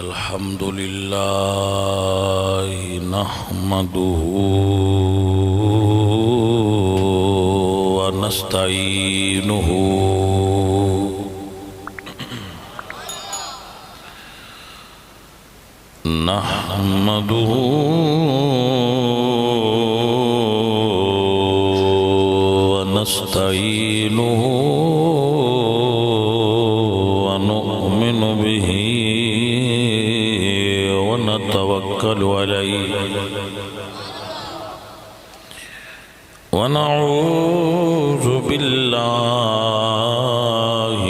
الحمد لله نحمده ونستعينه ونؤمن به ونتوكل عليه ونعوذ بالله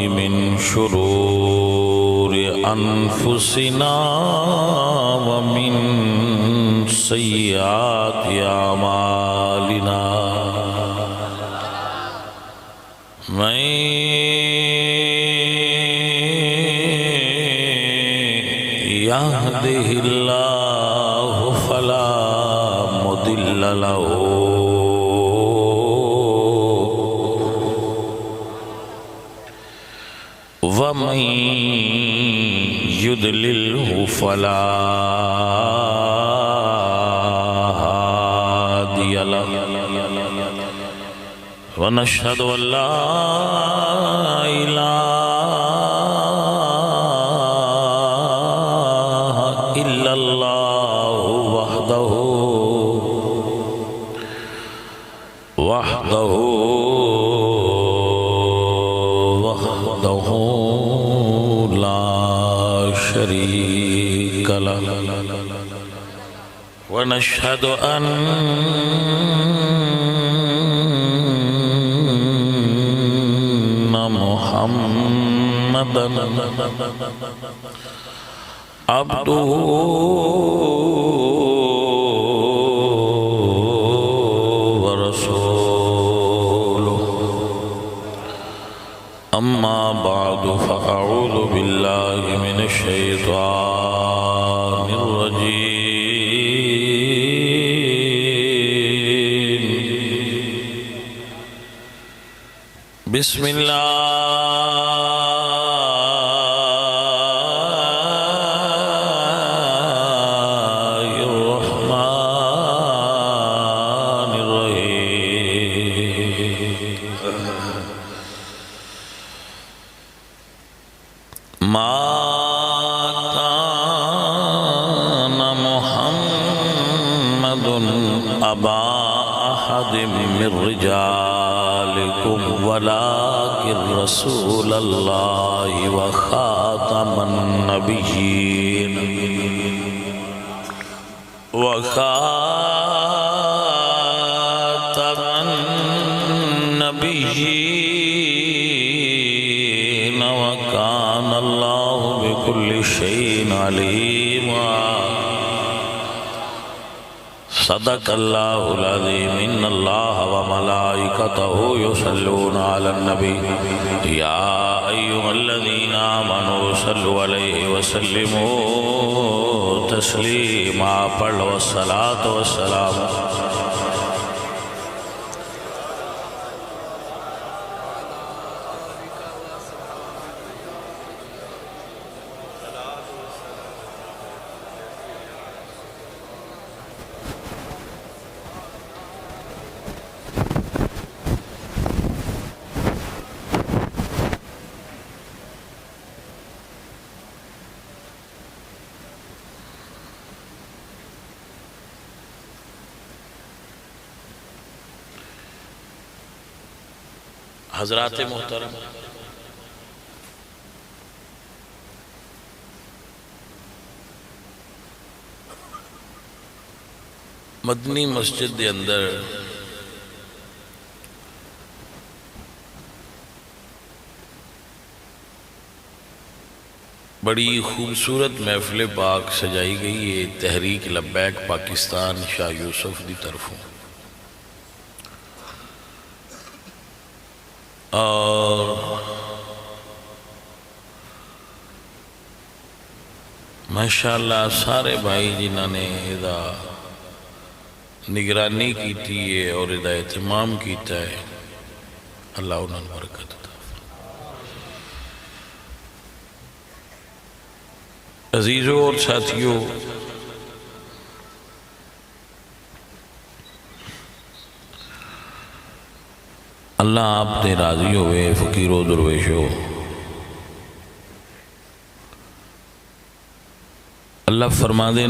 من شرور أنفسنا ومن سيئات أعمالنا من يهده الله فلا مضل له ومن يضلله فلا هادي له ونشهد أن لا إله إلا الله وحده لا شريك له ونشهد أن محمدًا عبده ورسوله أما بعد فأعوذ بالله من الشيطان الرجيم بسم الله الرحمن الرحيم ما كان محمد أبا أحد من رجالكم ولكن رسول الله وخاتم النبيين وكان الله بكل شيء عليما صدق الله العظيم إن الله وملائكته يصلون على النبي يا أيها الذين آمنوا صلوا عليه وسلموا تسليما والصلاة والسلام حضرات محترم مدنی مسجد دے اندر بڑی خوبصورت محفل پاک سجائی گئی ہے تحریک لبیک پاکستان شاہ یوسف دی طرفوں اور ماشاءاللہ سارے بھائی جنہوں نے ادا نگرانی کیتی ہے اور ادا اہتمام کیتا ہے اللہ انہوں نے برکت عطا عزیزوں اور ساتھیوں، اللہ آپ نے راضی ہوئے فقیرو درویشو، اللہ فرما دیں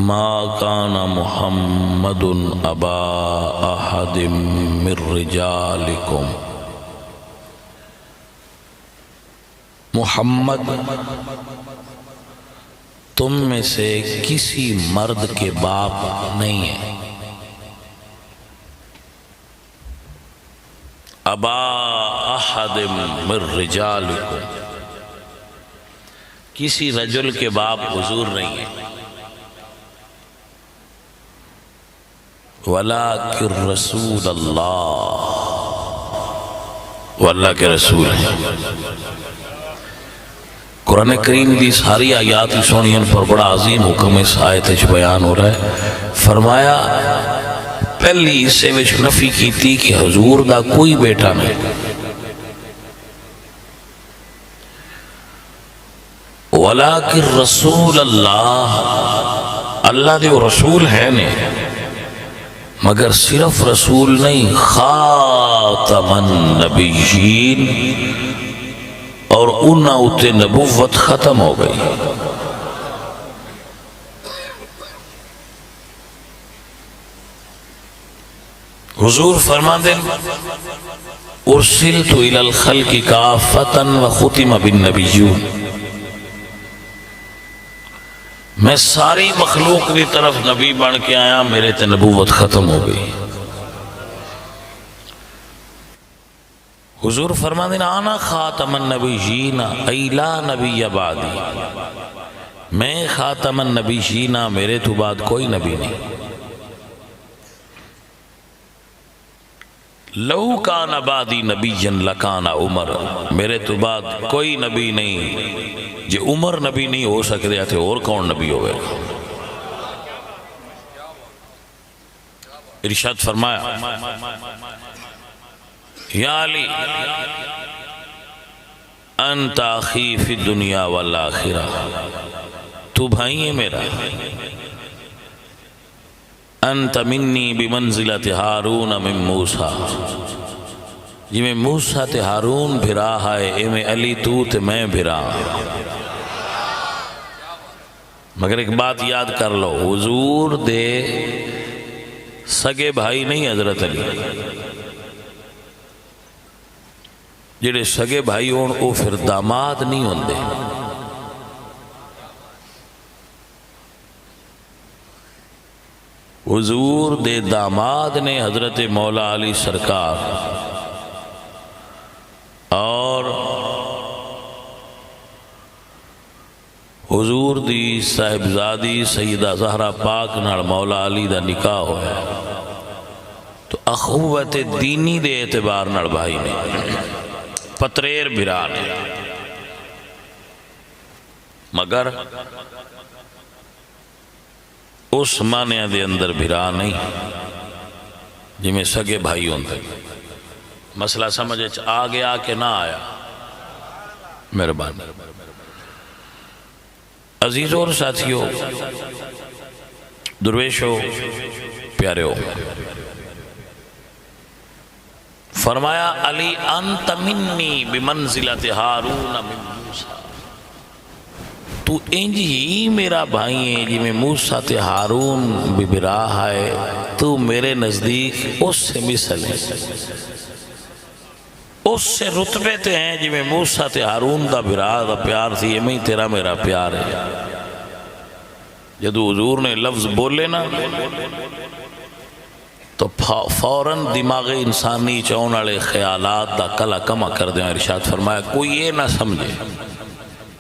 ما کان محمد ابا احد من رجالکم، محمد تم میں سے کسی مرد کے باپ نہیں ہے، ابا احد من رجالکم، کسی رجل کے باپ حضور نہیں ہے، ولیکن رسول اللہ، وہ اللہ کے رسول ہیں۔ قرآن کریم دی ساری آیات سنین پر بڑا عظیم حکم اس آیت بیان ہو رہا ہے۔ فرمایا پہلی حصے وچ نفی کیتی کہ حضور دا کوئی بیٹا نہیں، ولیکن رسول اللہ، اللہ دے رسول ہے نے، مگر صرف رسول نہیں، خاتم النبیین، اور انہاں اتے نبوت ختم ہو گئی۔ حضور فرما دیں ارسلت الی الخلق کافتا وختم بالنبیون، میں ساری مخلوق کی طرف نبی بن کے آیا، میرے تے نبوت ختم ہو گئی۔ حضور فرما دینا انا خاتم النبیین ای لا نبی بعدی، میں خاتم النبیین، میرے تو بعد کوئی نبی نہیں۔ لو کان بعدی نبی لکان عمر، میرے تو بعد کوئی نبی نہیں، جے عمر نبی نہیں ہو سکتے تھے اور کون نبی ہوئے؟ ارشاد فرمایا یا علی انت اخی فی الدنیا والآخرہ، تو بھائی ہے میرا، انت منی بمنزلت ہارون من موسیٰ، جی میں موسیٰ تے ہارون بھرا ہے، اے میں علی تو تے میں بھرا۔ مگر ایک بات یاد کر لو، حضور دے سگے بھائی نہیں حضرت علی، جڑے سگے بھائی ہون او پھر داماد نہیں ہوندے۔ حضور دے داماد نے حضرت مولا علی سرکار، اور حضور دی صاحبزادی سیدہ زہرا پاک نال مولا علی دا نکاح ہویا، تو اخوت دینی دے اعتبار نال بھائی نے، پتریر بھرا نے، مگر اس معنی دے اندر بھرا نہیں جی میں سگے بھائی ہوندے۔ مسئلہ سمجھے آ گیا کہ نہ آیا؟ مہربان عزیزوں اور ساتھیوں، درویشوں، پیارے ہو، فرمایا علی انت منی بمنزلت ہارون من موسیٰ، تو انج ہی میرا بھائی ہے جی میں موسیٰ تے ہارون بھی برا ہے، تو میرے نزدیک اس سے مثل ہے، اس سے رتبے تے ہیں جی میں موسیٰ تے ہارون دا برا دا پیار تھی، میں تیرا میرا پیار ہے۔ جدو حضور نے لفظ بولے نا تو فوراً دماغ انسانی چون والے خیالات دا کلا کما کر دیں۔ ارشاد فرمایا کوئی یہ نہ سمجھے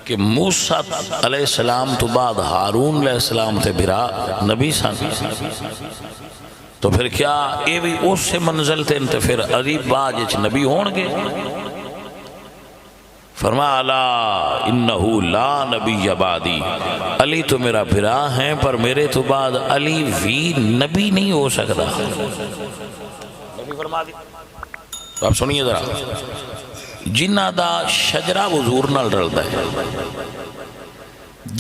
کہ موسیٰ علیہ السلام تو بعد ہارون علیہ السلام تے بھرا نبی سن، تو پھر کیا یہ بھی اس سے منزل تھے تو پھر عریب باج نبی ہون گے؟ فرمایا الا انہو لا نبی بعدی، علی تو میرا بھرا ہیں پر میرے تو بعد علی بھی نبی نہیں ہو سکتا۔ نبی فرما دی تو آپ سنیے ذرا، جنہ دا شجرہ حضور نال رلدا ہے،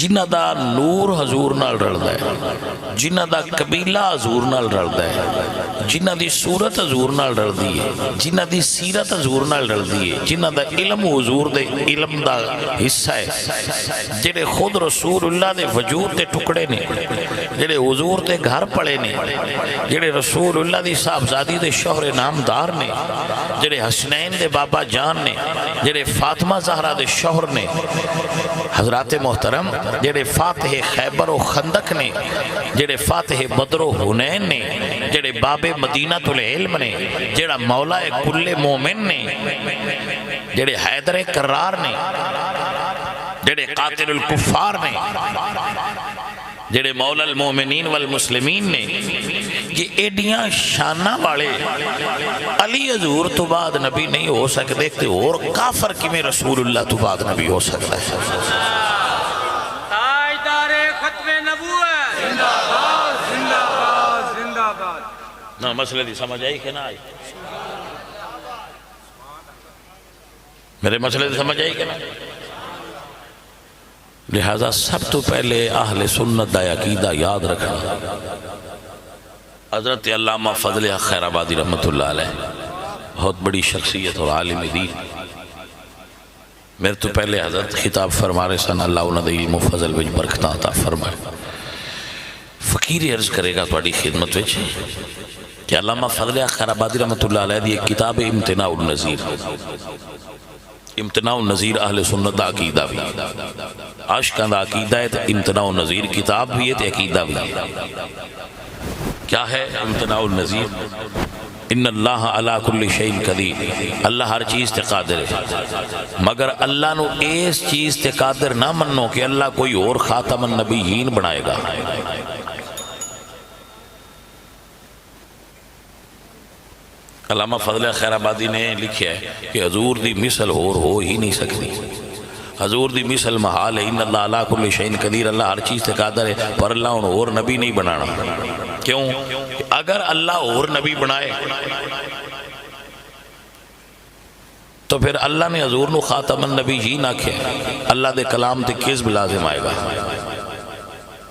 جنہ دا نور حضور نال رلدا ہے، جنہ دا قبیلہ حضور نال رلدا ہے، جنہ دی صورت حضور نال رلدی ہے، جنہ دی سیرت حضور نال رلدی ہے، جنہ دا علم حضور دے علم دا حصہ ہے، جڑے خود رسول اللہ دے وجود دے ٹکڑے نے، جڑے حضور دے گھر پڑے نے، جڑے رسول اللہ دی صاحبزادی دے شوہر نامدار نے، جڑے حسنین دے بابا جان نے، جڑے فاطمہ زہرا دے شوہر نے، حضرات محترم جڑے فاتح خیبر و خندق نے، جڑے فاتح بدر و حنین نے، جڑے باب مدینہ العلم نے، جڑا مولا کل مومن نے، جڑے حیدر کرار نے، جڑے قاتل الکفار نے، جڑے مولا المومنین والمسلمین نے، یہ ایڈیاں شانہ والے علی حضور تو بعد نبی نہیں ہو سکتے تھے، اور کافر کی میں رسول اللہ تو بعد نبی ہو سکتا ہے۔ تاجدار ختم نبوت زندہ باد زندہ باد زندہ باد۔ نا مسئلہ دی سمجھ آئی کہ نہ آئی؟ میرے مسئلے دی سمجھ آئی کہ نہ؟ لہذا سب تو پہلے اہل سنت دا عقیدہ یاد رکھنا۔ حضرت علامہ فضل خیر آبادی رحمت اللہ علیہ بہت بڑی شخصیت اور عالم دین، میرے تو پہلے حضرت خطاب فرما رہے سن، اللہ انہوں نے علم و فضل وچ برکتاں عطا فرمائے۔ فقیر عرض کرے گا تہاڈی خدمت وچ کہ علامہ فضل خیر آبادی رحمت اللہ علیہ دی ایک کتاب امتناع النظیر، امتناع النظیر اہل سنت دا عقیدہ بھی، عاشقاں دا عقیدہ ہے، امتناع النظیر کتاب بھی ہے تے عقیدہ بھی ہے۔ کیا ہے امتناع النظیر؟ ان اللہ علی کل شیء قدیر، اللہ ہر چیز تے قادر ہے، مگر اللہ نو اس چیز تے قادر نہ منو کہ اللہ کوئی اور خاتم النبیین بنائے گا۔ علامہ فضل خیر آبادی نے لکھیا ہے کہ حضور دی مثل اور ہو ہی نہیں سکتی، حضور دی مثل محال ہے، ان اللہ علی کل شیء قدیر، اللہ ہر چیز تے قادر ہے، پر اللہ انہوں اور نبی نہیں بنانا۔ کیوں؟ اگر اللہ اور نبی بنائے تو پھر اللہ نے حضور نو خاتم النبی ہی نہ کیا، اللہ دے کلام تے کذب لازم آئے گا،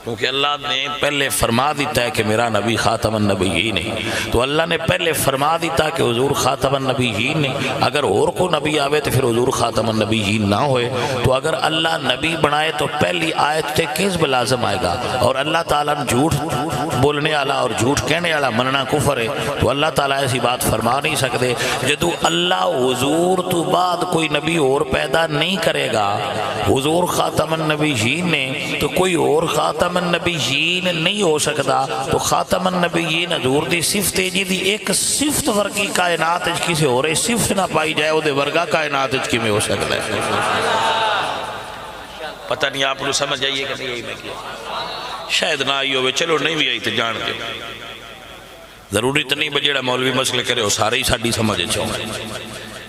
کیونکہ اللہ نے پہلے فرما دیتا ہے کہ میرا نبی خاتم النبیین ہے، تو اللہ نے پہلے فرما دیتا کہ حضور خاتم النبیین ہے، اگر اور کو نبی آوے تو پھر حضور خاتم النبیین نہ ہوئے، تو اگر اللہ نبی بنائے تو پہلی آیت تے کذب لازم آئے گا، اور اللہ تعالیٰ نے جھوٹ بولنے والا اور جھوٹ کہنے والا مننا کفر ہے، تو اللہ تعالیٰ ایسی بات فرما نہیں سکتے۔ جدو اللہ حضور تو بعد کوئی نبی اور پیدا نہیں کرے گا، حضور خاتم النبیین نے، تو کوئی اور خاتم النبیین نہیں ہو سکتا، تو خاتم النبیین حضور دی صفت ہے، جی دی ایک صفت ورگی کائنات کسی اور صفت نہ پائی جائے، وہ دے ورگا کائنات کی میں ہو سکتا ہے۔ پتہ نہیں آپ نے سمجھ آئیے کہ نہیں یہی میں کیا، شاید نہ آئی ہوئے، چلو نہیں بھی آئی تو جان کے ضروری تو نہیں بجیڑا مولوی مسئلے کرے وہ سارے ہی ساڑی سمجھے چاہوں،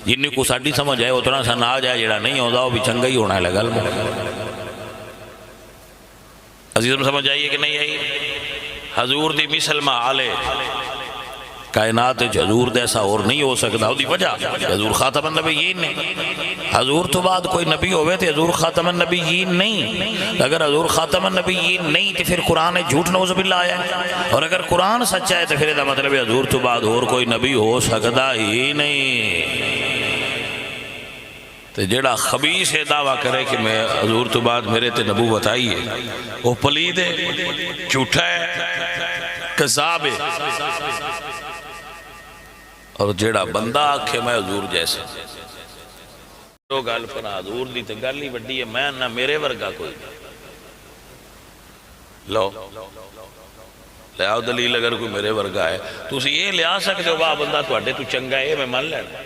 جنہی کو ساڑی سمجھ آئے اتنا سا نہ آ جائے، جڑا نہیں ہوتا وہ بھی چنگا ہی ہونا ہے لگل میں۔ عزیزم سمجھ آئیے کہ نہیں آئی؟ حضور دی مثل محال ہے، کائنات حضور جیسا اور نہیں ہو سکتا، وہ دی وجہ حضور خاتم النبیین نے، حضور تو بعد کوئی نبی ہوئے تھے حضور خاتم النبیین نہیں، اگر حضور خاتم النبیین نہیں تو پھر قرآن جھوٹ نعوذ باللہ آیا ہے، اور اگر قرآن سچا ہے تو پھر یہ مطلب ہے حضور تو بعد اور کوئی نبی ہو سکتا ہی نہیں۔ تو جڑا خبیث ہے دعویٰ کرے کہ میں حضور تو بعد میرے تے نبوت آئی ہے، وہ پلید ہے، جھوٹا ہے، کذاب ہے، اور جڑا بندہ آکھے میں حضور جیسا، جو گل پر حضور دی تے گل ہی وڈی ہے، میں نہ میرے ورگا کوئی لو لے آؤ دلیل اگر کوئی میرے ورگا ہے تو اسی یہ لے آ سکتے ہو، واہ بندہ تواڈے تو چنگا ہے میں مان لینا،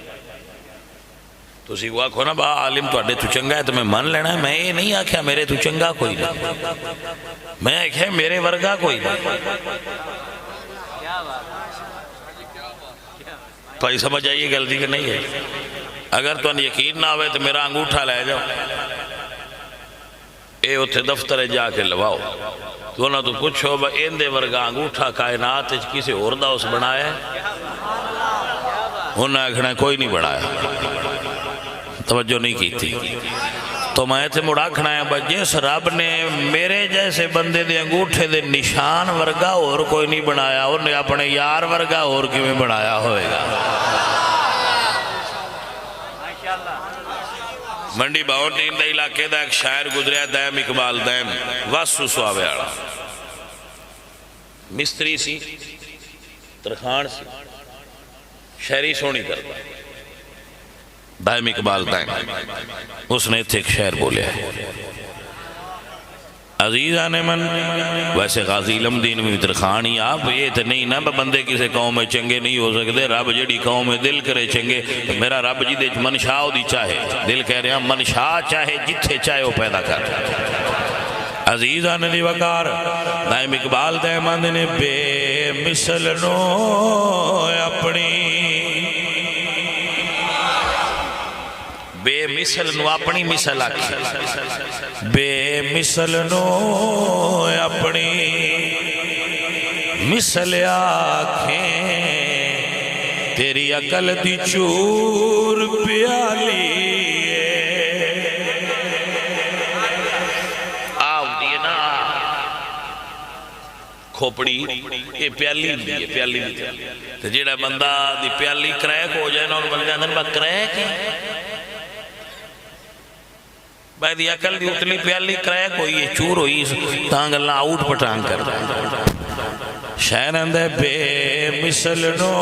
تو اسی کو آکھو نا با عالم تواڈے تو چنگا ہے تو میں مان لینا ہے، میں یہ نہیں آکھیا میرے تو چنگا کوئی نہیں، میں آکھیا میرے ورگا کوئی نہیں۔ بھائی سمجھ آئیے غلطی کہ نہیں ہے؟ اگر تو یقین نہ ہوئے تو میرا انگوٹھا لے جاؤ، اے اتھے دفتر جا کے لواؤ، تو نہ تو پوچھو با اندے ورگا انگوٹھا کائنات کسی اور دا اس بنایا ہے، انہوں نے کوئی نہیں بنایا، توجہ نہیں کی تھی۔ تو میں تے مڑاکھنا ہے بس جس رب نے میرے جیسے بندے دے انگوٹھے دے نشان ورگا اور کوئی نہیں بنایا، اور نے اپنے یار ورگا اور کیویں بنایا ہوئے گا۔ منڈی باؤنڈین دا علاقے دا ایک شاعر گزریا دائم اقبال دائم واسو سواوے آڑا، مستری سی، ترخان سی، شہری سونی کرتا دائم اقبال دائم، اس نے ایک شعر بولے عزیزان من، ویسے غازی علم دین میں ترخان ہی آپ یہ تو نہیں نا بندے کسی قوم میں چنگے نہیں ہو سکتے، رب جڑی قوم میں دل کرے چنگے، میرا رب جی دے منشاء دی چاہے، دل کہہ رہے ہیں منشاء چاہے جتھے چاہے وہ پیدا کر۔ عزیزان دی وقار دائم اقبال دائمان نے بے مثل نو اپنی، بے مثل نو اپنی مثل آکھی، بے مثل نو اپنی مثل آکھیں، تیری عقل دی چور پیالی کھوپڑی یہ پیالی دی ہے، پیالی دی ہے جیڑا بندہ دی پیالی کریک ہو جائے نا اور بندے اندر با کریک ہے بھائی دی عقل دی اتنی پیالی کریک ہوئی ہے، چور ہوئی تانگ اللہ آؤٹ پٹانگ کر شہر اندے بے مثل نو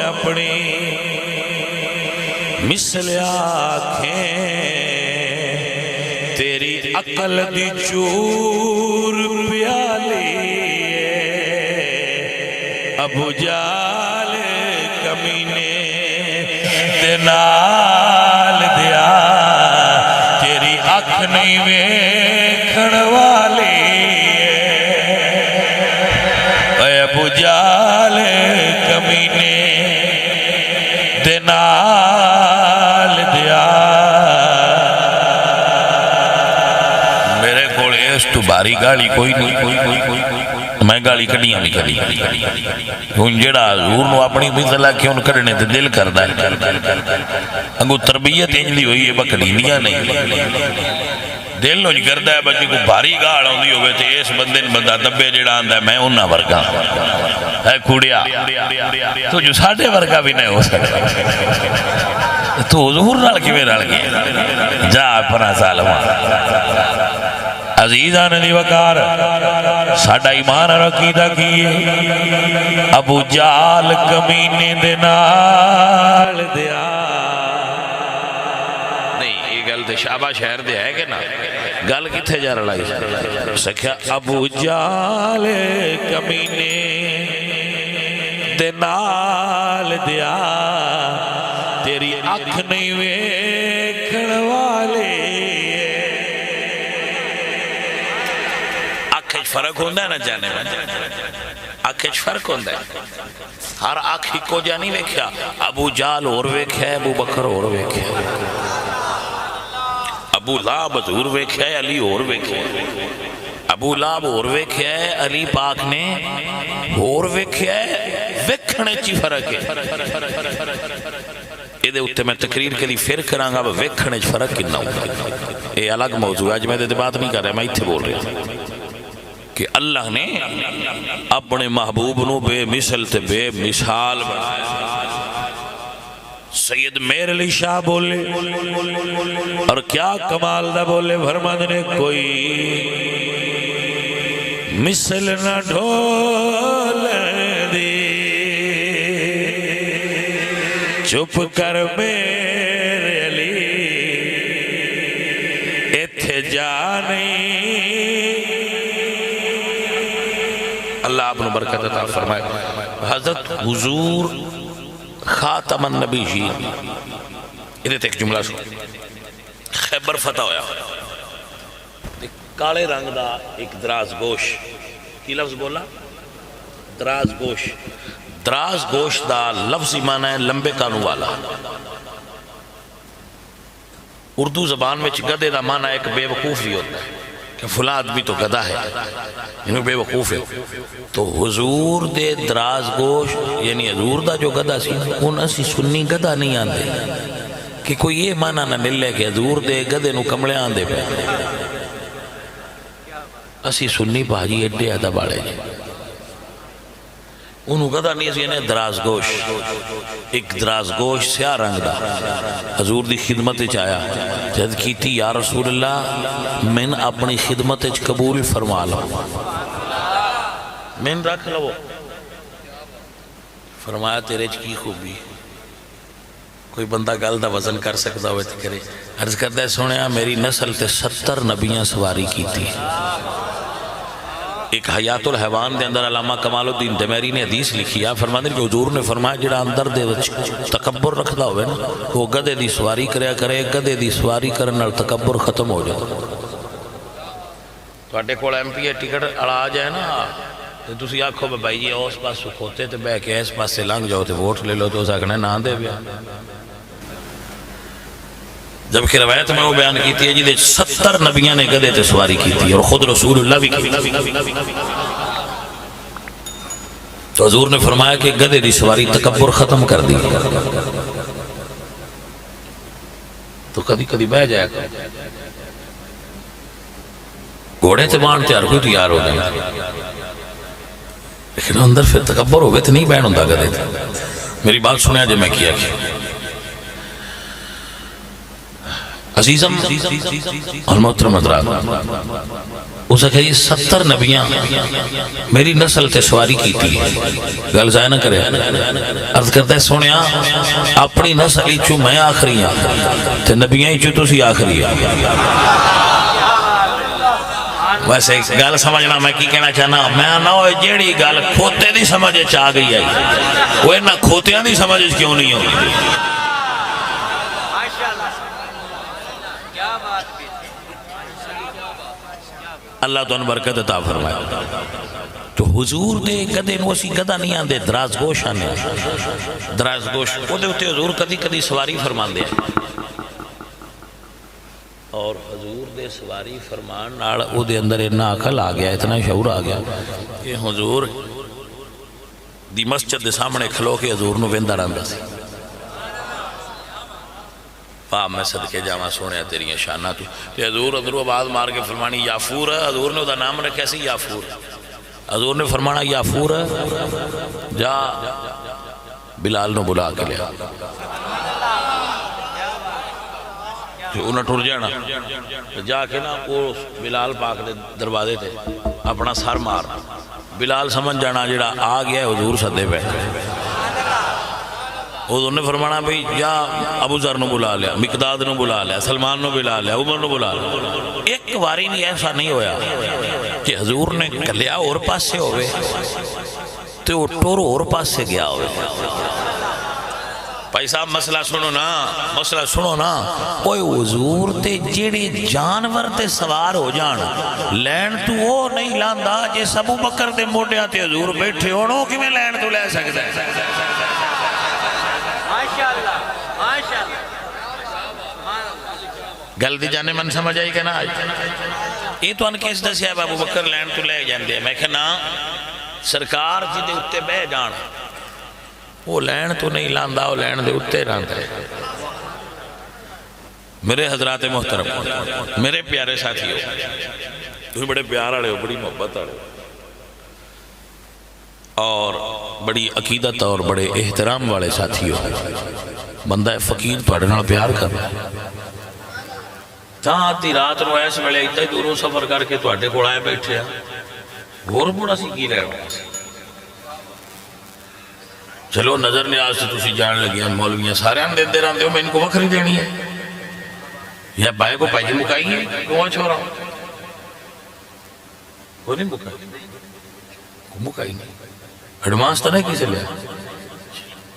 اپنی مثل آنکھیں، تیری عقل دی چور پیالی ابو جال کمینے دنال دیا، تیری اکھ نہیں ویکھن والی اے ابو جال کمینے دنال دیا۔ میرے کول اس تو باری گالی کوئی نہیں، میں گالی کڑیاں نہیں کڑی ہوں جڑا حضور نو اپنی مثل آکھے ان کرنے تے دل کردا ہے، انگو تربیت انجلی ہوئی ہے بکڑینیاں نہیں، دل نو کردا ہے بچے کو بھاری گاڑ ہوندی ہوئے تے اس بندے نے بندہ دبے جڑا آندا ہے میں انہاں ورگا اے کڑیا تو جو ساڈے ورگا بھی نہیں ہو سکتا، تو حضور نال کیویں رل گیا؟ جا اپنا ظالما عزیزان دی وقار ساڑھا ایمان اور عقیدہ کیے ابو جال کمینے دے نال دیا نہیں، یہ گل دے شعبہ شہر دے ہے کہ نا گل کتھے جا رلائی سکھیا ابو جال کمینے دے نال دیا، تیری اکھ نہیں ویکھن والے فرق ہوندہ ہے نا جانے میں، آنکھیں فرق ہوندہ ہے، ہر آنکھ کو جانی ویکھیا، ابو جال اور ویکھیا ابو بکر اور ویکھیا، ابو لاب حضور ویکھیا علی اور ویکھیا، ابو لاب اور ویکھیا علی پاک نے اور ویکھیا ویکھنے چی فرق ہے۔ یہ دے اتے میں تقریر کے لیے پھر کرانگا ویکھنے چی فرق کنا ہوگا، یہ الگ موضوع ہے، آج میں دے بات نہیں کر رہا، میں اتھے بول رہا ہوں کہ اللہ نے اپنے محبوب نو بے مثل تے بے مثال بنایا۔ سید میر علی شاہ بولے اور کیا کمال دا بولے، فرمانے نے کوئی مثل نہ ڈھول دی، چپ کر میرے علی ایتھے جانی، اللہ آپ نے برکت عطا فرمائے۔ حضرت حضور خاتم النبی جی ادھے تک جملہ سو خیبر فتح ہویا، کالے رنگ دا ایک دراز گوش، کی لفظ بولا؟ دراز گوش، دراز گوش دا لفظی معنی ہے لمبے کانوں والا، اردو زبان میں گدے دا معنی ایک بے وقوف بھی ہوتا ہے کہ فلاں آدمی تو گدہ ہے، انہوں بے وقوف ہے، تو حضور دے دراز گوش یعنی حضور دا جو گدہ سی ان اسی سنی گدہ نہیں آندے کہ کوئی یہ مانا نہ ملے کہ حضور دے گدے نو کملے آندے پہ اسی سنی پاجی ایڈے آدھا بالے جی انہوں گدہ نہیں سی انہیں درازگوش ایک درازگوش سیاہ رنگ دا حضور دی خدمت چایا جد کیتی یا رسول اللہ من اپنی خدمت قبول فرما لو من رکھ لو فرمایا تیرے کی خوبی کوئی بندہ گل دا وزن کر سکتا ہوئے تو کرے عرض کرتا ہے سنیا میری نسل تے 70 نبیاں سواری کی تھی ایک حیات الحیوان دے اندر علامہ کمال الدین دمیری نے حدیث لکھی ہے فرما دیں کہ حضور نے فرمایا جڑا اندر دے تکبر رکھدا ہوئے نا وہ گدے دی سواری کرے گدے دی سواری کرنے تکبر ختم ہو جائے تواڈے کول ایم پی اے ٹکٹ اڑا جائے نا تو تسی آکھو بھائی جی اس پاس کھوتے تے بہ کے اس پاس سے لنگ جاؤ تے ووٹ لے لو تو اس آکھنے نہ دے پیا جبکہ روایت میں وہ بیان کیتی ہے جی 70 نبیاں نے گدے تے سواری کی تھی اور خود رسول اللہ بھی کی تو حضور نے فرمایا کہ گدے دی سواری تکبر ختم کر دی تو کدی کدی بہ جایا گھوڑے تے بان تے ہر کوئی تیار ہو گیا لیکن اندر پھر تکبر ہوئے تو نہیں بین ہوندہ گدے تھے میری بات سنیا جو میں کیا عزیزم اور محترم حضرات اسے کہی 70 نبیاں میری نسل تے سواری کی تھی گل ضائع نہ کرے عرض کرتا ہے سنیا اپنی نسل چو میں آخری ہوں تے نبیاں چو تسی آخری ویسے گل سمجھنا میں کی کہنا چاہنا میں نہ ہوئے جیڑی گل کھوتے دی سمجھے چاہ گئی ہے وہ نہ کھوتیاں دی سمجھے کیوں نہیں ہوگی اللہ تو ان برکت عطا فرمائے تو حضور دے گدے نو اسی گدہ نہیں آندے درازگوش آنے درازگوش وہ دے ہوتے حضور کدی کدی سواری فرمان دے اور حضور دے سواری فرمان نال او دے اندر اتنا عقل آ گیا اتنا شعور آ گیا کہ حضور دی مسجد دے سامنے کھلو کے حضور نو ویندا رہندا سی پاہ میں صدقے جامع سونے تیریاں شانہ تو کہ حضور ادھر آواز مار کے فرمانی یافور ہے حضور نے ادھا نام رکھا سی یافور حضور نے فرمانا یافور ہے جا بلال نو بلا کے لیا انہیں ٹھر جانا جا کے نا وہ بلال پاک دے دروازے تھے اپنا سر مار بلال سمجھ جانا جڑا آ گیا حضور صدے پہ حضور نے فرمانا بھئی جا ابو ذر نو بلا لیا مقداد نو بلا لیا سلمان نو بلا لیا عمر نو بلا لیا ایک واری نہیں ایسا نہیں ہویا کہ حضور نے کلیا اور پاس سے ہوئے تو وہ ٹور اور پاس سے گیا ہوئے بھائی صاحب مسئلہ سنو نا کوئی حضور تے جیڑے جانور تے سوار ہو جان لین تو وہ نہیں لاندا جس ابو بکر تے موڈیا تے حضور بیٹھے ہونو کہ میں لین تو لے سکتا ہے گل دی جانے من سمجھ آئی کہ نا یہ تو انکیس دسی ہے ابو بکر لین تو لے جاندے میں کہنا سرکار جی دے اتے بہ جان وہ لین تو نہیں لاندا وہ لین دے اتے رہندا ہے میرے حضرات محترم میرے پیارے ساتھی ہو تمہیں بڑے پیار آڑے ہو بڑی محبت آڑے اور بڑی عقیدت اور بڑے احترام والے ساتھی ہو بندہ فقیر پڑھنا پیار کر رہا ہے آتی رات نو ایس ویلے اتنا ہی دوروں سفر کر کے تواڈے کول آئے بیٹھے گور بڑا سی کی رہا چلو نظر نیاز سے تسی جان لگی ہیں مولویاں سارے ہم دیتے رہتے ہو میں ان کو وکھری دینی ہے یا بھائی کو پیجی مکائی ہے کون چھوڑا وہ نہیں مکائی نہیں ایڈوانس تو نہیں کسی لیا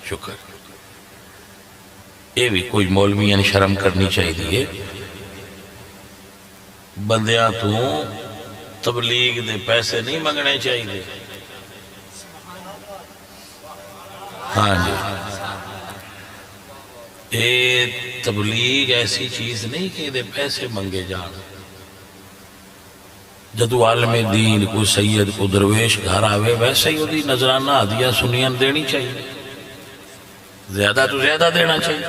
شکر یہ بھی کوئی مولویاں شرم کرنی چاہیے بندیاں تو تبلیغ دے پیسے نہیں منگنے چاہیے ہاں جی یہ تبلیغ ایسی چیز نہیں کہ دے پیسے منگے جان جدو عالم دین کو سید کو درویش گھر آوے ویسے ہی ہوتی نظرانہ عدیہ سنیاں دینی چاہیے زیادہ تو زیادہ دینا چاہیے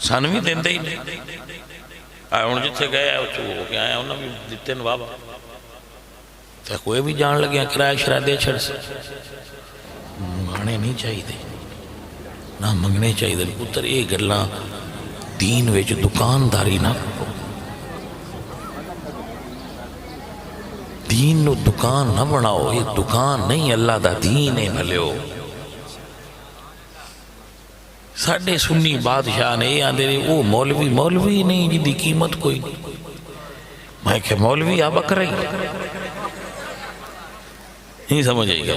سن بھی دیں ہی نہیں. ہوں جتنے گئے ہو کے آئے انہوں نے بھی دیتے ہیں بابا. تو کوئی بھی جان لگیا کرایہ شرائع دے چھڑ سے منگانے نہیں چاہیے نہ منگنے چاہیے. پتر یہ گلاں دین وچ دکانداری نہ کرو. دین نو دکان نہ بناؤ. یہ دکان نہیں اللہ دا دین ہے. نہ لیو ساڑھے سنی بادشاہ نے یہ آندے رہے وہ مولوی نہیں جی دی قیمت کوئی نہیں. میں کہ مولوی آپ کر رہی نہیں سمجھ آئی گا.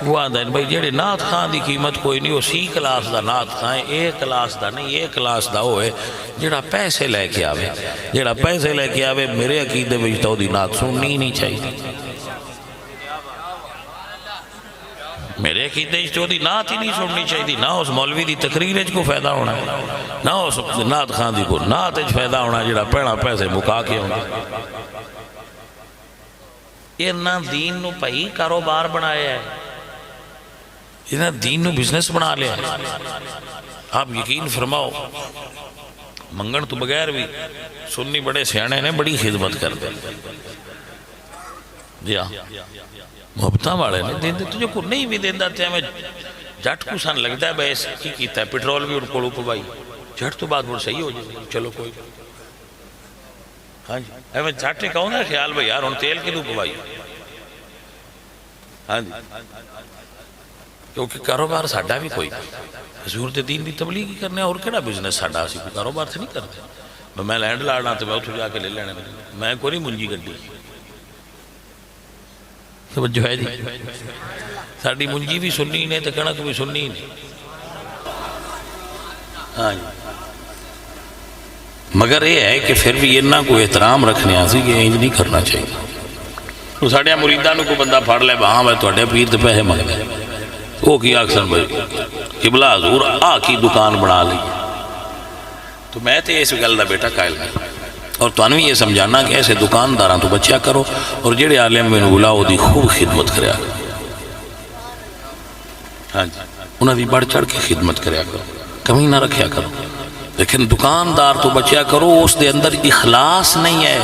وہ آندہ ہے بھائی جیڑے نات خان دی قیمت کوئی نہیں. وہ سی کلاس دا نات خان ہے. اے کلاس دا نہیں. اے کلاس دا ہوئے جیڑا پیسے لے کے آوے. جیڑا پیسے لے کے آوے میرے عقیدے بجتا ہو دی نات سننی نہیں چاہیے. میرے عقیدے بجتا ہو دی نات ہی نہیں سننی چاہیے. نہ اس مولوی دی تقریر کو فائدہ ہونا ہے نہ اس نات خان دی کو نات فائدہ ہونا جیڑا پہنا پیسے مکا کے ہونا. یہ نہ دین نو پہی کاروبار بنایا ہے. یہ دین نو بزنس بنا لیا. آپ یقین فرماؤ منگن تو بغیر بھی سنی بڑے سیانے نے بڑی خدمت کر دے. جی ہاں محبتاں والے نے دین دے تجھے کو نہیں بھی دین داتے ہمیں جٹ کو سن لگتا ہے بھائی کی کیتا ہے پیٹرول بھی ان کو لوپو بھائی جٹ تو بات بڑھ صحیح ہو جائے. چلو کوئی ہاں جی ہمیں جٹے کہوں نا خیال بھائی یار ان تیل کی لوپو بھائی. ہاں جی کیونکہ کاروبار ساڑھا بھی کوئی حضور دے دین دی تبلیغی کرنے اور کیڑا بزنس ساڑھا سی کوئی کاروبار سے نہیں کرتے. میں لینڈ لاڑنا تو میں اتھو جا کے لے لینے میں کوئی نہیں منجی گڈی. توجہ ہے جی ساڑھی منجی بھی سننی نہیں تو کنک بھی سننی نہیں. ہاں جی مگر یہ ہے کہ پھر بھی یہ نہ کوئی احترام رکھنے آسی کہ انج نہیں کرنا چاہیے. تو ساڑھے مریدان کو بندہ پھاڑ لے ہاں میں توڑے پیر تے پیسے مانگ لے وہ کی اکثر بھائی قبلہ حضور آ کی دکان بنا لی. تو میں تے اس گل دا بیٹا قائل نہیں اور تو انہوں یہ سمجھانا کہ ایسے دکانداراں تو بچیا کرو اور جڑے عالم میں بلاؤ دی خوب خدمت کریا کرو. ہاں جی انہوں نے بڑھ چڑھ کے خدمت کریا کرو کمی نہ رکھیا کرو. لیکن دکاندار تو بچیا کرو اس دے اندر اخلاص نہیں ہے.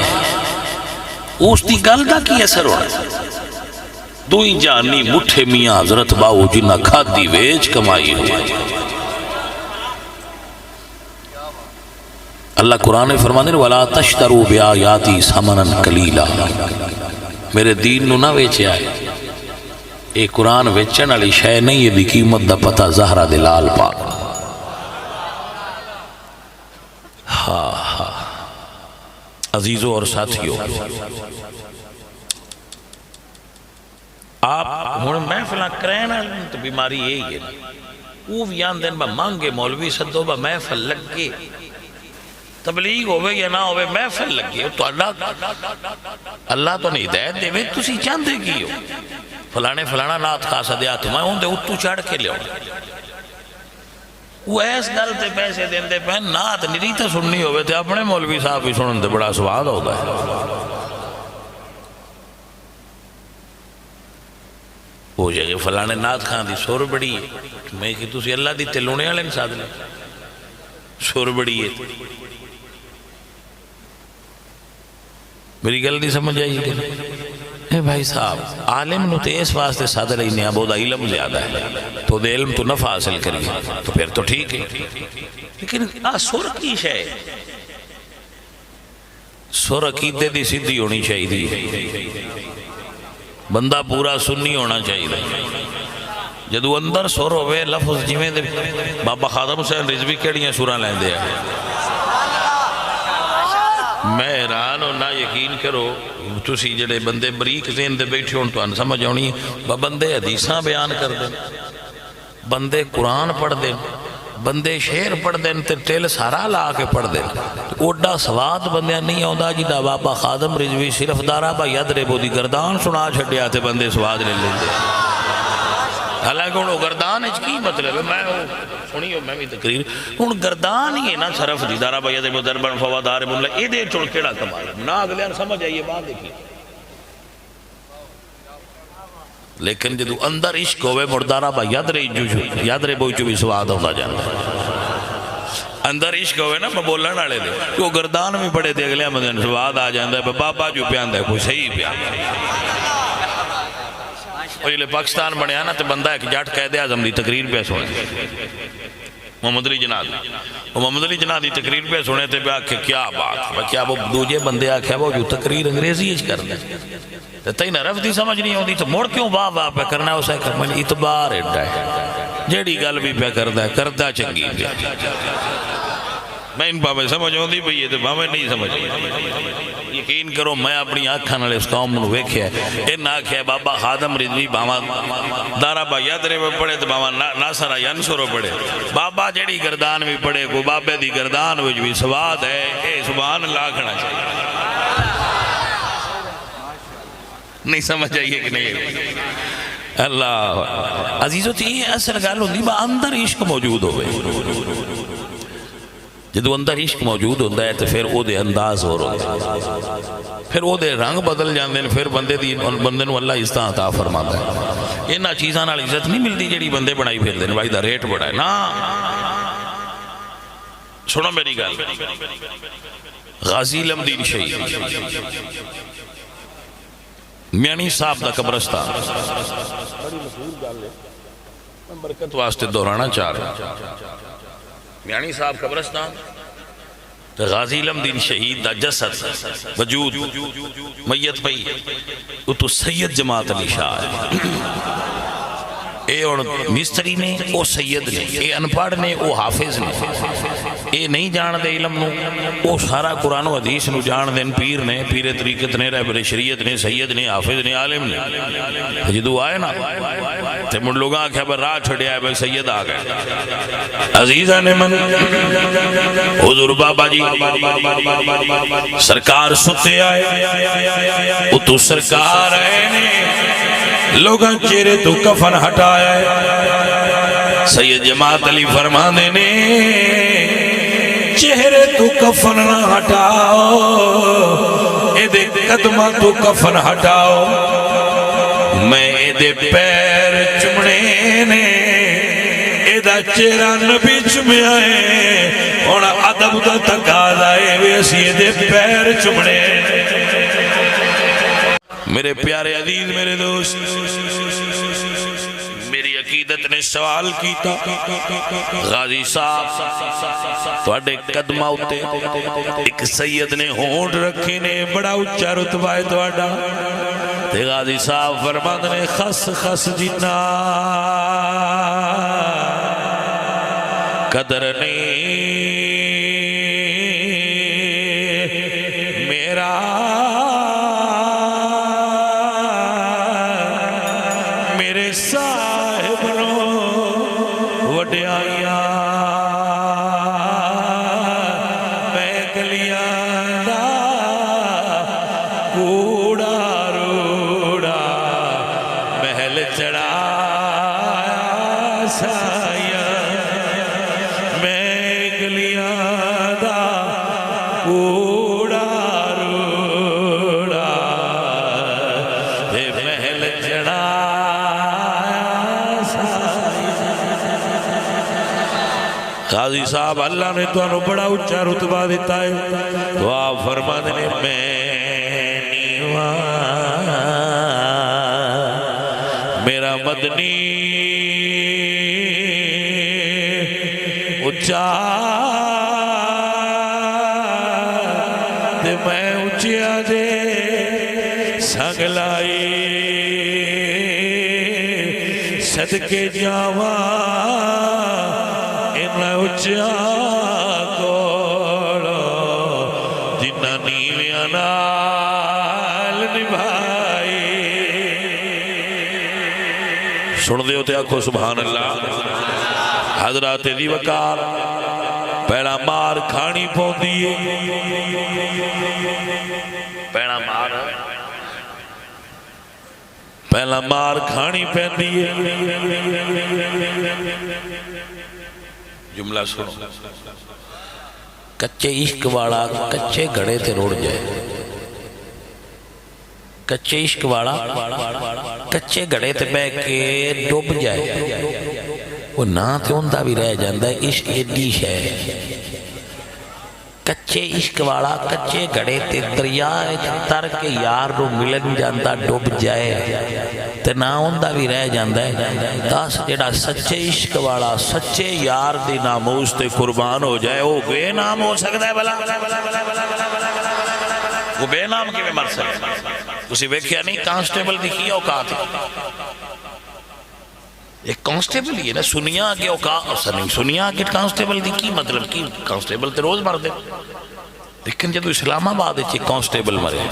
اس دی گل دا کی اثر ہونا دوئی جانی مٹھے میاں حضرت باؤ جنہ کھادی ویج کمائی ہو. اللہ قرآن فرمانے وَلَا تَشْتَرُوا بِآيَاتِي ثَمَنًا قَلِيلًا. میرے دین نو نہ ویچے آئے. ایک قرآن ویچن علی شے نہیں یہ دی قیمت دا پتہ زہرہ دلال پاک. ہاں ہاں عزیزوں اور ساتھیوں آپ ہوں محفلہ کرنا تو بیماری یہی ہے. وہ بھی آن دن با مانگے مولوی صدو با محفل لگے تبلیغ ہوئے یا نہ ہوئے محفل لگے تو اللہ تو نہیں ہدایت دے میں تسی چاندے کی ہو فلانا نات خاصا دیا تو میں ہوں دے اتو چاڑ کے لے ہوں. وہ ایس گل تے پیسے دین دے پہن نات نہیں تا سننی ہوئے تھے اپنے مولوی صاحب بھی سنن دے بڑا سواد ہوگا ہے. وہ جگہ فلانے نات خان دی سور بڑی ہے میں کہ تسی اللہ دی تلونے والے ساتھ لیں سور بڑی ہے. میری گل نہیں سمجھ آئی کہ اے بھائی صاحب عالم نو تے اس واسطے ساتھ رہی نہیں بہت علم زیادہ ہے تو دے علم تو نفع حاصل کریے تو پھر تو ٹھیک ہے. لیکن سور کی شے سور عقیدے دی سیدھی ہونی چاہیے. بندہ پورا سنی ہونا چاہیے. جدو اندر سور ہوئے لفظ جویں دے بابا خادم حسین رضوی کیڑیاں سوراں لیندے ہیں. میں حیران ہو نہ یقین کرو تسی جڑے بندے بریک ذہن دے بیٹھے ہون تو ان سمجھ آنی بندے حدیثاں بیان کر دیں بندے قرآن پڑھ دیں بندے شعر پڑھ دیں تے ٹیل سارا لا کے پڑھ دیں اوڈا سواد بندیاں نہیں آندا جدا بابا خادم رضوی صرف دارا با یدرے بو دی گردان سنا چھڑیا تے بندے سواد لے لیں دے. حالانکہ انہوں گردان اچھ کی مطلب ہے میں سنی ہو میں بھی تقریر ان گردان ہی ہے نا صرف دی دارا با یدرے بو دربن فوادار بنلہ اے دے چھوڑ کیڑا کمال نا اگلیاں سمجھ آئیے بات دیکھیں. لیکن جدو اندر عشق ہوئے مردارہ با یادرے بوئی جو بھی سواد ہوتا جانا اندر عشق ہوئے نا میں بولن والے دے وہ گردان بھی پڑے دے اگلے بندے نوں سواد آ جاندا ہے بابا جو پیاندا ہے کوئی صحیح پیاندا وہ جلے پاکستان بنیا نا تے بندہ ایک جٹ قائد اعظم دی تقریر پہ سنے محمد علی جناح وہ محمد علی جناح دی تقریر پہ سنے تے پہ کہ کیا بات ہے کیا وہ دوجے بندے آکھیا وہ جو تقریر انگریزی وچ کردا تے تینوں عرب دی سمجھ نہیں آوندی تو مڑ کیوں واہ واہ پہ کرنا اسے کہ میں اعتبار ایڈا ہے جیڑی گل بھی پہ کردا چنگی پہ میں ان پاوے سمجھ آؤندی پئی ہے تے پاوے نہیں سمجھ یقین کرو میں اپنی آنکھاں نال اس قوم نوں ویکھیا انہاں آکھیا بابا خادم رضوی باواں دارا با یادرے میں پڑھے تے باواں ناصرہ ینصر پڑھے بابا جیڑی گردان بھی پڑھے کو بابے دی گردان وچ بھی سواد ہے اے سبحان اللہ کہنا چاہیے نہیں سمجھ آئیے کہ نہیں اللہ عزیزو تھی یہ اصل گل ہوندی با اندر عشق موجود ہوئے جدو اندر عشق موجود ہوتا ہے تو پھر او دے انداز ہو رہا پھر او دے رنگ بدل جاندے ہیں پھر بندے نو اللہ عزت عطا فرماتا ہے انہاں چیزاں نال عزت نہیں ملتی جڑی بندے بنائی پھر دے بھائی دا ریٹ بڑا ہے نا سنو میری گل غازی لمدین شہید میانی صاحب دا قبرستان برکت واسطے دہرانا چاہ رہا میانی صاحب قبرستان غازی لمدین شہید دا جسد وجود میت پئی وہ تو سید جماعت علی شاہ ہے اے اور مستری نے او سید نے اے انپڑھ نے او حافظ نے اے نہیں جان دے علم نو او سارا قرآن و حدیث نو جان دے پیر نے پیر طریقت نے رہبر شریعت نے سید نے حافظ نے عالم نے جدو آئے نا تے من لوگاں آکھیا بھائی راہ چھڑیا ہے بھائی سید آ گئے عزیزہ نے من حضور بابا جی سرکار ستے آئے او تو سرکار آئے نے لوگاں چہرے تو کفن ہٹایا ہے سید جماعت علی فرمانے نے چہرے تو کفن نہ ہٹاؤ اے دے قدمہ تو کفن ہٹاؤ میں اے دے پیر چمڑے نے اے دا چہرہ نبی چمیا ہے اور عدب دا تقاضا ہے ویسی اے دے پیر چمڑے میرے پیارے عزیز میرے دوست میری عقیدت نے سوال کیتا غازی صاحب تواڈے قدمہ اُتے ایک سید نے ہونٹ رکھے نے بڑا اچھا رتبہ ہے تواڈا تے غازی صاحب فرماندے نے خس خس جنا قدر نہیں میرا صاحب نو وڈیایا میں گلیاں دا کوڑا روڑا محل چڑھایا سایا میں گلیاں دا کوڑا روڑا محل چڑھایا غازی صاحب اللہ نے تو انہوں بڑا اچھا رتبہ دیتا ہے تو آپ فرما دینے میں نیوان میرا مدنی اچھا دے میں اچھا دے سنگلائی صدقے جاوان اچھا کوڑو جنہ نیویاں نال نبھائی سن دیو تے آکھو سبحان اللہ حضرات دی وقار پیڑا مار کھانی پوندی پیڑا مار کھانی پیندی جملہ سنو کچے عشق والا کچے گھڑے تے روڑ جائے کچے عشق والا کچے گھڑے تے بے کے ڈوب جائے وہ نا تے ہوندہ بھی رہ جاندہ ہے عشق ایڈی ہے کچے عشق والا کچے گھڑے تے دریا تر کے یار رو ملن جاندہ ڈوب جائے تے نا ہوندہ بھی رہ جاندہ ہے تاس جڑا سچے عشق والا سچے یار دی ناموس تے قربان ہو جائے وہ بے نام ہو سکتا ہے بلا وہ بے نام کی میں مر سکتا اسی ویکھیا نہیں کانسٹیبل دی کی اوقات ایک کانسٹیبل ہی ہے نا سنیا کے اوقات نہیں سنیا کے کانسٹیبل دی کی مطلب کی کانسٹیبل تے روز مر دے لیکن جب اسلام آباد ایک کانسٹیبل مرے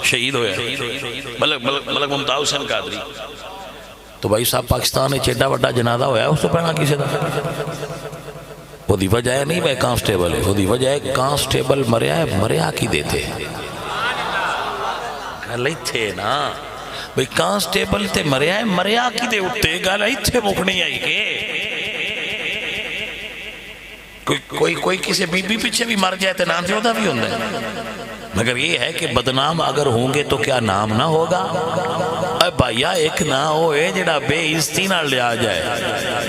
شہید ہویا ملک ممتاز حسین قادری تو بھائی صاحب پاکستان میں چیڈا وڈا جنازہ ہویا اس تو پہنا کسی دا وہ دی وجہ نہیں بھائی کانسٹیبل ہے وہ دی وجہ ہے کانسٹیبل مریا ہے مریا کی دیتے گلے تھے نا بھئی کانسٹیبل تے مریا ہے مریا کی دے اٹھتے گلے تھے مکھنی آئی کے کوئی کسی بی بی پیچھے بھی مر جائے تے نام سے ہوتا بھی ہوندہ ہے مگر یہ ہے کہ بدنام اگر ہوں گے تو کیا نام نہ ہوگا اے بھائیہ ایک نہ ہوئے جڑا بے عزتی نہ لیا جائے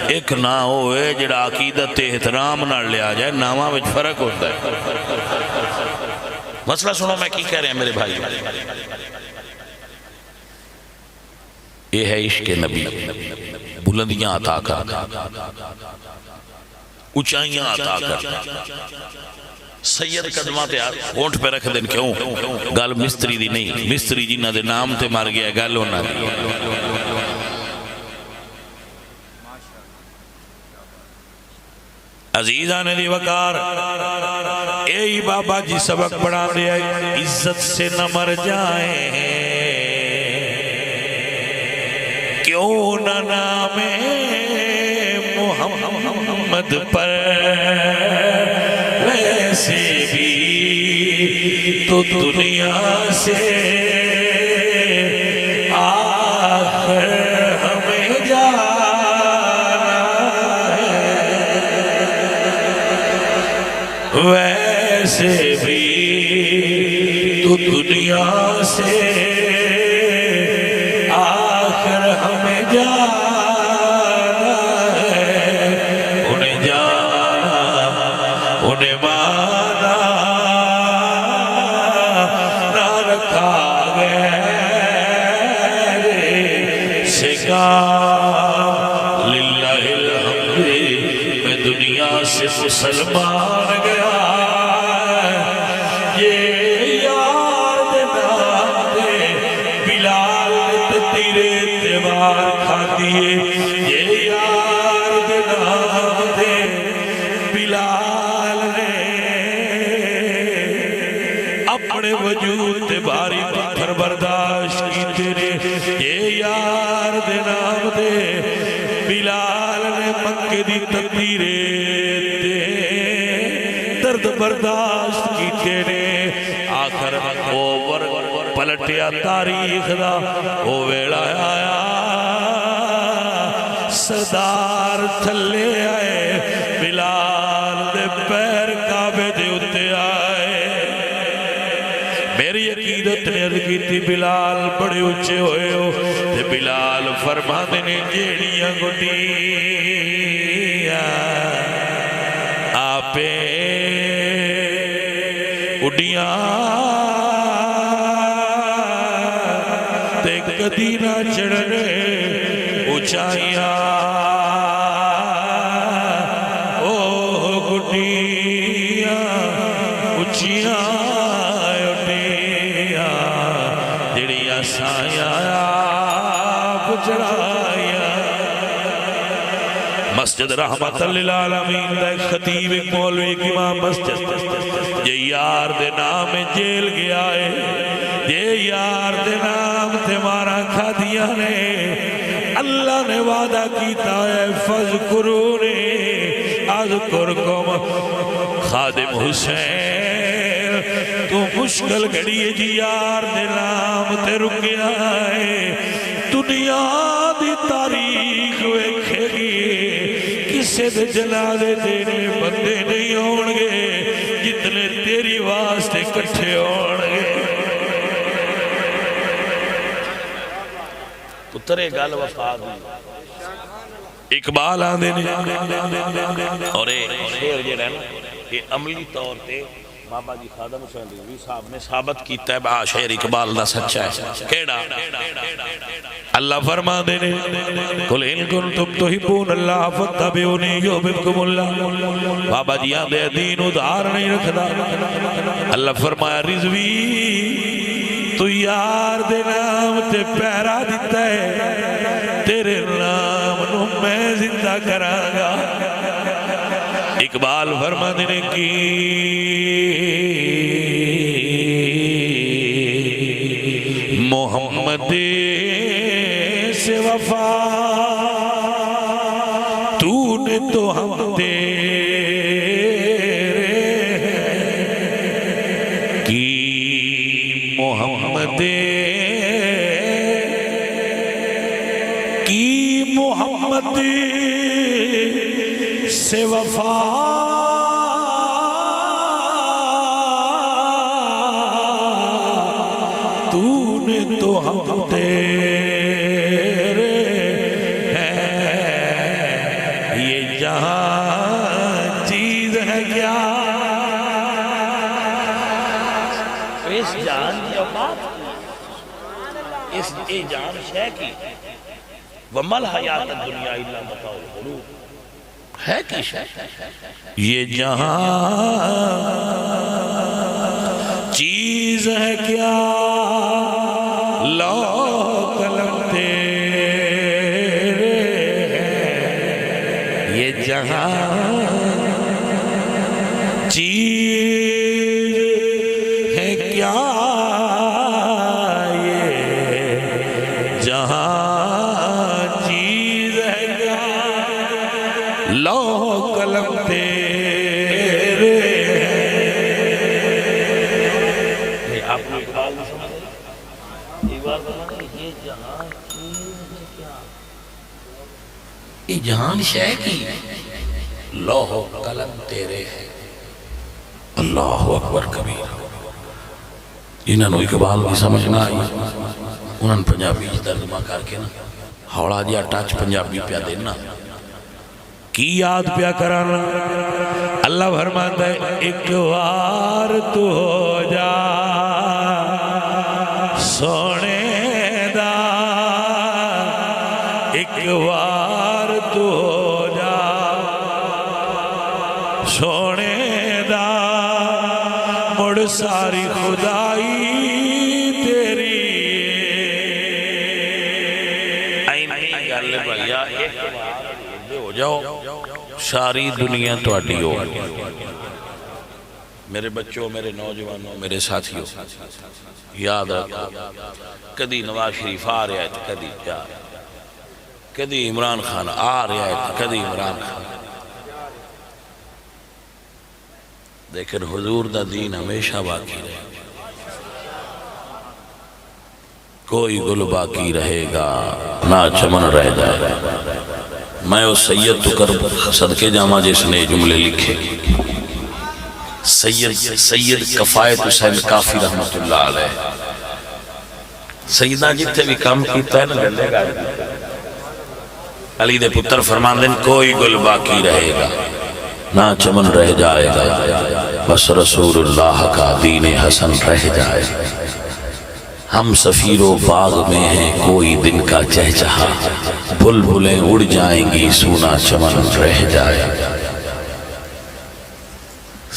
ایک نہ ہوئے جڑا عقیدت احترام نہ لیا جائے نامہ وچ فرق ہوتا ہے مسئلہ سنو میں کی کہہ رہے ہیں میرے بھائی یہ ہے عشق نبی بلندیاں عطا کر اونچائیاں عطا کر سید قدمہ تے ہونٹ پہ رکھ دن کیوں گل مستری دی نہیں مستری جنہ دے نام تے مار گیا گل ہونا دی عزیزان دی وقار اے بابا جی سبق پڑھا دیا عزت سے نہ مر جائیں کیوں نہ نام محمد پر ویسے بھی تو دنیا سے آخر ہمیں جانا ہے ویسے بھی تو دنیا سے آخر ہمیں جانا مسلمان گیا یہ یار دینا دے بلال تیرے تیوار کھا دیے یہ یار دینا دے بلال نے اپنے وجود باری پتھر برداشت کی تیرے یہ یار دینا دے بلال نے مکے دی تدبیرے درد برداشت کی تیرے آخر اوور پلٹیا تاریخ دا او ویڑا آیا سردار تھلے آئے بلال دے پیر کعبے دے اتے آئے میری عقیدت نے عرض کی تھی بلال بڑے اچھے ہوئے ہو تے بلال فرما دینے جیڑیاں گھٹیاں آپے اڈیاں تے کدی نہ چڑھنے اونچائیاں او گڈیاں اونچیاں اڈیاں جڑیاں سایاں چڑھائیاں مسجد رحمت للعالمین دا خطیب ایک مولوی ایک امام مسجد یہ یار دے نام جیل گیا ہے یہ یار دے نام تے مارا کھا دیا نے اللہ نے وعدہ کیتا ہے فذکرونی اذکرکم خادم حسین تو مشکل گھڑیے جی یار دے نام تے رکیا ہے دنیا دی تاریخ ویکھے گی کسے دے جنازے دینے بندے نہیں ہونگے جتنے تیری واسطے کٹھے ہونگے پترے گل وفا دی اقبال آندے نے اور شعر جڑا ہے نا یہ عملی طور تے بابا جی خادم حسین رضوی صاحب نے ثابت کیتا ہے شعر اقبال دا سچا ہے کیڑا اللہ فرما دے نے قل ان کنتم تحبون اللہ فاتبعونی یحببکم اللہ بابا جی آندے دین ادھار نہیں رکھدا اللہ فرمایا رضوی تو یار دے نام تے پیرا دیتا ہے تیرے نام نو میں زندہ کراں گا اقبال فرما دینے کی محمد سے وفا تو نے تو ہم تیرے کی محمد سے وفا تو نے تو ہم تیرے ہیں یہ جہاں چیز ہے کیا اس جان کی اوقات اس جان شے کی وَمَا الْحَيَاةُ الدُّنْيَا إِلَّا مَتَاعُ الْغُرُورِ ہے کی شے یہ جہاں چیز ہے کیا لو قلم تیرے یہ جہاں چیز ہے کیا یہ جہاں لو قلم تیرے آپ نے اقبال نہیں سمجھے اقبال فرماتے یہ جہان چیز ہے کیا یہ جہان شے کی لوح قلم تیرے ہے اللہ اکبر کبیر انہوں نے اقبال بھی سمجھنا آئی انہوں نے پنجابی ترجمہ کر کے نا ہوڑا جیا ٹچ پنجابی پیا دینا کی یاد پیا کرانا اللہ فرماتا ہے ایک وار تو ہو جا سونے دا ایک وار تو ہو جا سونے دا مڑ ساری خدائی تیری ایک وار ہو جاؤ ساری دنیا تواڈی ہو میرے بچوں میرے نوجوانوں میرے ساتھیوں یاد رکھو کدی نواز شریف آ رہا ہے کدی جا کدی عمران خان آ رہا ہے کدی عمران خان لیکن حضور دا دین ہمیشہ باقی رہے کوئی گل باقی رہے گا نہ چمن رہ جائے گا میں اس سید تو کر صدقے جامع جس نے جملے لکھے سید کفایت حسین کافی رحمت اللہ علیہ سیدہ جتے بھی کام کیتا ہے نا گلے گا علی دے پتر فرمان دیں کوئی گل باقی رہے گا نہ چمن رہ جائے گا بس رسول اللہ کا دین حسن رہ جائے گا ہم سفیر و باغ میں ہیں کوئی دن کا چہچہا بلبلیں اڑ جائیں گی سونا چمن رہ جائے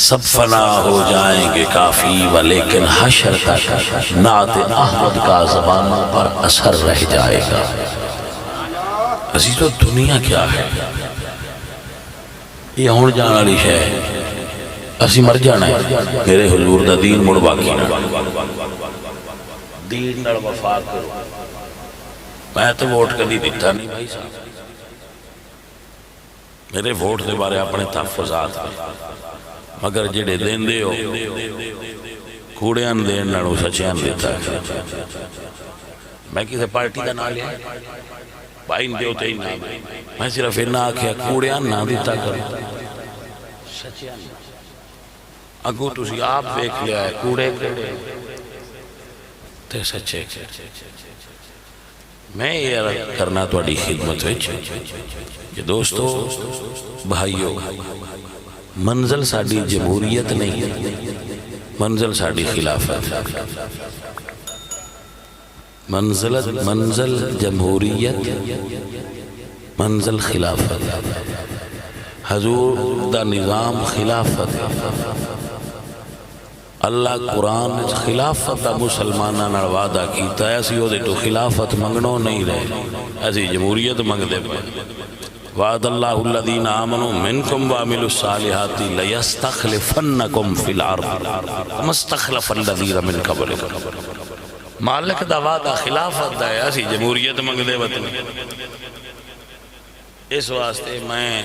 سب فنا ہو جائیں گے کافی ولیکن حشر تک نعت احمد کا زبانوں پر اثر رہ جائے گا عزیزو دنیا کیا ہے یہ ہون جانا لی ہے اسی مر جانا ہے میرے حضور دا دین مڑ باقی نہ دین نڑ وفا کرو میں تو ووٹ کدی دیتا نہیں بھائی صاحب میرے ووٹ دے بارے اپنے تحفظات ہیں مگر جڑے دین دے ہو کوڑیاں دین نڑو سچیاں دیتا ہے میں کسی پارٹی کا نہ لیا بھائی دیو تے ہی نہ میں صرف انہا آکھیا کوڑیاں نہ دیتا کرو سچیاں اگو تسی آپ دیکھ لیا ہے کوڑے تے سچے میں یہ عرض کرنا تواڈی خدمت وچ کہ دوستو بھائیو، منزل ساڈی جمہوریت نہیں، منزل ساڈی خلافت، منزل جمہوریت، منزل خلافت، حضور دا نظام خلافت، اللہ قرآن خلافت دا مسلمانہ نال وعدہ کیتا ہے، اسی او دے تو خلافت منگنو نہیں رہے، اسی جمہوریت منگ دے پہ۔ وعد اللہ الذین آمنوا منکم وعملوا الصالحات لیستخلفنکم فی الارض کما استخلف الذین من قبلکم۔ مالک دا وعدہ خلافت دا ہے، اسی جمہوریت منگ دے وطن۔ اس واسطے میں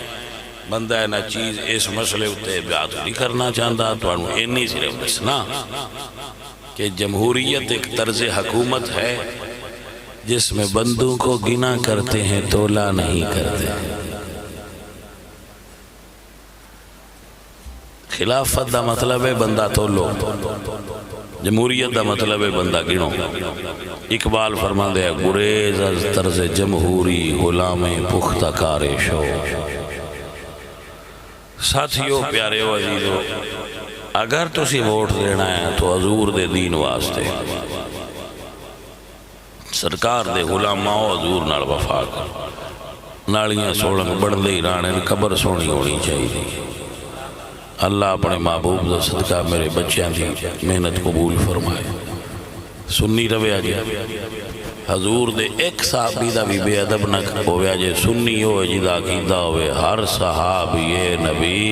بندہ ہے نا چیز اس مسئلے ہوتے بیعت نہیں کرنا چاہتا، تو انہوں اینی صرف دسنا کہ جمہوریت ایک طرز حکومت ہے جس میں بندوں کو گنا کرتے ہیں، تولا نہیں کرتے۔ خلافت دا مطلب ہے بندہ تولو، جمہوریت دا مطلب ہے بندہ گنو۔ اقبال فرما دے گریز از طرز جمہوری غلام پختہ کار شو۔ ساتھیو پیارے عزیزو، اگر تسی ووٹ دینا ہے تو حضور دے دین واسطے، سرکار دے غلاماں حضور نال وفا کر، نالیاں سوڑنگ بڑھ دے رانے قبر سونی ہونی چاہیے۔ اللہ اپنے محبوب دا صدقہ میرے بچیاں دی محنت قبول فرمائے۔ سنی رویا جی حضور دے ایک صحابی دا بھی بے ادب نہ ہویا جے سنی ہوئے جی دا عقیدہ ہوئے ہر صحابی نبی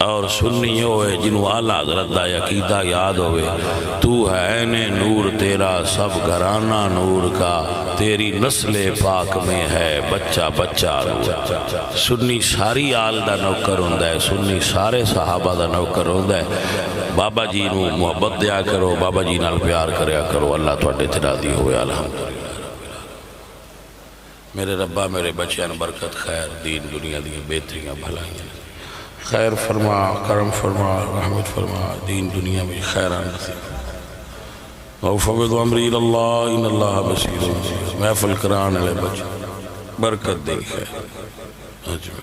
اور سنی ہوئے جنہوں اعلیٰ حضرت دا عقیدہ یاد ہوئے تو ہے عین نور تیرا سب گھرانہ نور کا، تیری نسل پاک میں ہے بچہ بچہ نور۔ سنی ساری آل دا نوکر ہوندہ ہے، سنی سارے صحابہ دا نوکر ہوندہ ہے۔ بابا جی نو محبت دیا کرو، بابا جی نال پیار کریا کرو، اللہ توڑے ترادی ہوئے الحمدللہ۔ میرے ربا میرے بچیاں برکت خیر دین دنیا دی بہتریاں بھلائیاں خیر فرما، کرم فرما، رحمت فرما، دین دنیا میں خیران نصیب۔ وفوض امری اللہ ان اللہ بصیر، محفل کران علیہ بچ برکت دے خیر۔